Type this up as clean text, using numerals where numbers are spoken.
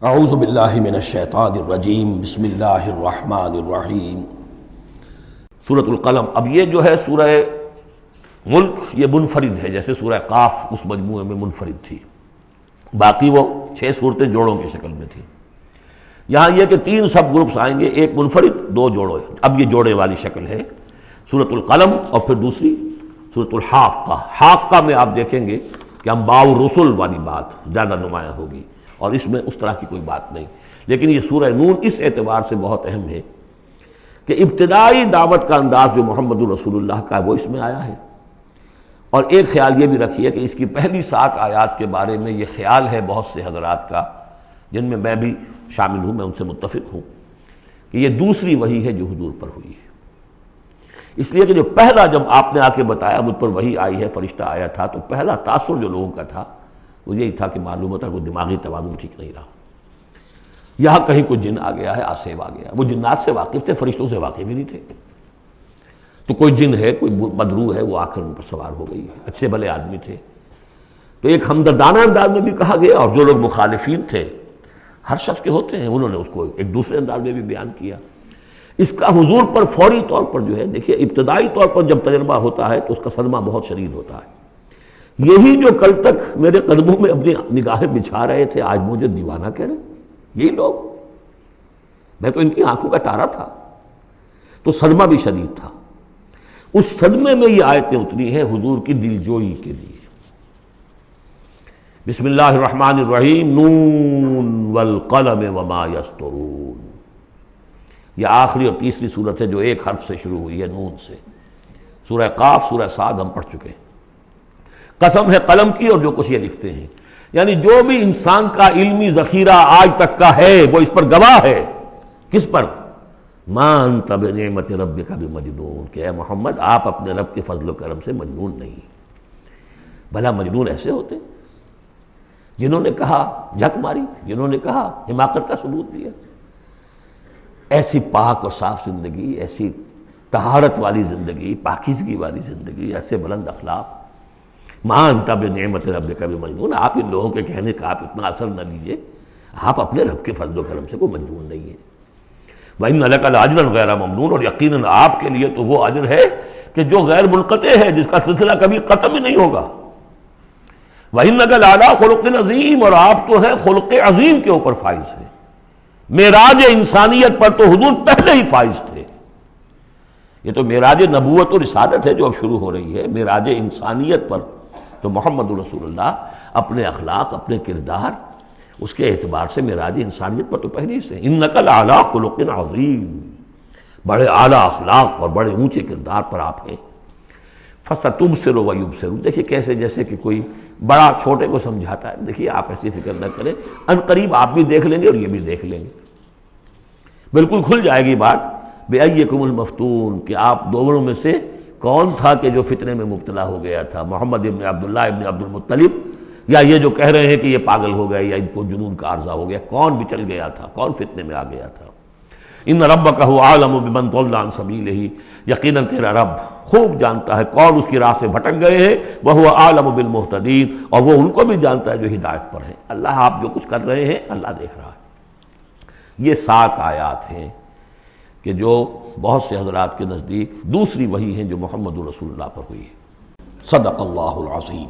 اعوذ باللہ من الشیطان الرجیم بسم اللہ الرحمن الرحیم۔ سورۃ القلم۔ اب یہ جو ہے سورہ ملک یہ منفرد ہے، جیسے سورہ قاف اس مجموعے میں منفرد تھی، باقی وہ 6 صورتیں جوڑوں کی شکل میں تھی۔ یہاں یہ کہ 3 سب گروپس آئیں گے، ایک منفرد 2 جوڑے۔ اب یہ جوڑے والی شکل ہے سورۃ القلم، اور پھر دوسری سورۃ الحاقہ۔ حاقہ میں آپ دیکھیں گے کہ انباء الرسل والی بات زیادہ نمایاں ہوگی، اور اس میں اس طرح کی کوئی بات نہیں۔ لیکن یہ سورہ نون اس اعتبار سے بہت اہم ہے کہ ابتدائی دعوت کا انداز جو محمد الرسول اللہ کا ہے وہ اس میں آیا ہے۔ اور ایک خیال یہ بھی رکھیے کہ اس کی پہلی 7 آیات کے بارے میں یہ خیال ہے بہت سے حضرات کا، جن میں میں بھی شامل ہوں، میں ان سے متفق ہوں، کہ یہ دوسری وحی ہے جو حضور پر ہوئی ہے۔ اس لیے کہ جو پہلا جب آپ نے آ کے بتایا مجھ پر وحی آئی ہے، فرشتہ آیا تھا، تو پہلا تاثر جو لوگوں کا تھا وہ یہی تھا کہ معلوم ہوتا کوئی دماغی توازن ٹھیک نہیں رہا، یہاں کہیں کوئی جن آ گیا ہے، آسیب آ گیا۔ وہ جنات سے واقف تھے، فرشتوں سے واقف ہی نہیں تھے، تو کوئی جن ہے، کوئی بدرو ہے، وہ آ کر ان پر سوار ہو گئی ہے۔ اچھے بھلے آدمی تھے، تو ایک ہمدردانہ انداز میں بھی کہا گیا، اور جو لوگ مخالفین تھے، ہر شخص کے ہوتے ہیں، انہوں نے اس کو ایک دوسرے انداز میں بھی بیان کیا۔ اس کا حضور پر فوری طور پر جو ہے، دیکھیے ابتدائی طور پر جب تجربہ ہوتا ہے تو اس کا صدمہ بہت شدید ہوتا ہے۔ یہی جو کل تک میرے قدموں میں اپنی نگاہیں بچھا رہے تھے، آج مجھے دیوانہ کہہ رہے، یہی لوگ، میں تو ان کی آنکھوں کا تارا تھا۔ تو صدمہ بھی شدید تھا۔ اس صدمے میں یہ آیتیں اتری ہیں حضور کی دلجوئی کے لیے۔ بسم اللہ الرحمن الرحیم، نون والقلم وما یسطرون۔ یہ آخری اور تیسری صورت ہے جو ایک حرف سے شروع ہوئی ہے، نون سے۔ سورہ قاف، سورہ صاد ہم پڑھ چکے ہیں۔ قسم ہے قلم کی اور جو کچھ یہ لکھتے ہیں، یعنی جو بھی انسان کا علمی ذخیرہ آج تک کا ہے وہ اس پر گواہ ہے۔ کس پر؟ ما انت بنعمت ربک بمجنون، کہ اے محمد آپ اپنے رب کے فضل و کرم سے مجنون نہیں۔ بھلا مجنون ایسے ہوتے جنہوں نے کہا جھک ماری، جنہوں نے کہا حماقت کا ثبوت دیا۔ ایسی پاک اور صاف زندگی، ایسی طہارت والی زندگی، پاکیزگی والی زندگی، ایسے بلند اخلاق، ما انت بنعمت ربک بمجنون، آپ ان لوگوں کے کہنے کا آپ اتنا اثر نہ لیجئے، آپ اپنے رب کے فضل و کرم سے کوئی مجنون نہیں ہے۔ وَإِنَّ لَكَ لَأَجْرًا غَيْرَ مَمْنُونٍ، اور یقیناً آپ کے لیے تو وہ اجر ہے کہ جو غیر منقطع ہے، جس کا سلسلہ کبھی ختم ہی نہیں ہوگا۔ وَإِنَّكَ لَعَلَىٰ خُلُقٍ عَظِيمٍ، اور آپ تو ہے خلق عظیم کے اوپر فائز ہیں۔ معراج انسانیت پر تو حضور پہلے ہی فائز تھے۔ یہ تو معراج نبوت اور رسالت ہے جو اب شروع ہو رہی ہے۔ معراج انسانیت پر تو محمد رسول اللہ اپنے اخلاق، اپنے کردار، اس کے اعتبار سے معراج انسانیت پر تو پہلے سے۔ انک لعلی خلق عظیم، بڑے اعلیٰ اخلاق اور بڑے اونچے کردار پر آپ ہیں۔ فستبصر ویبصرون، دیکھیے کیسے جیسے کہ کوئی بڑا چھوٹے کو سمجھاتا ہے۔ دیکھیے آپ ایسی فکر نہ کریں، ان قریب آپ بھی دیکھ لیں گے اور یہ بھی دیکھ لیں گے، بالکل کھل جائے گی بات۔ بِأَيِّكُمُ الْمَفْتُونُ، کہ آپ دونوں میں سے کون تھا کہ جو فتنے میں مبتلا ہو گیا تھا، محمد ابن عبداللہ ابن عبد المطلب، یا یہ جو کہہ رہے ہیں کہ یہ پاگل ہو گئے یا ان کو جنون کا عارضہ ہو گیا؟ کون بچل گیا تھا، کون فتنے میں آ گیا تھا؟ ان ربک هو اعلم بمن ضل عن سبیلہ، یقیناً تیرا رب خوب جانتا ہے کون اس کی راہ سے بھٹک گئے ہیں، وہو اعلم بالمہتدین، اور وہ ان کو بھی جانتا ہے جو ہدایت پر ہیں۔ اللہ آپ جو کچھ کر رہے ہیں اللہ دیکھ رہا ہے۔ یہ 7 آیات ہیں کہ جو بہت سے حضرات کے نزدیک دوسری وحی ہیں جو محمد رسول اللہ پر ہوئی ہے۔ صدق اللہ العظیم۔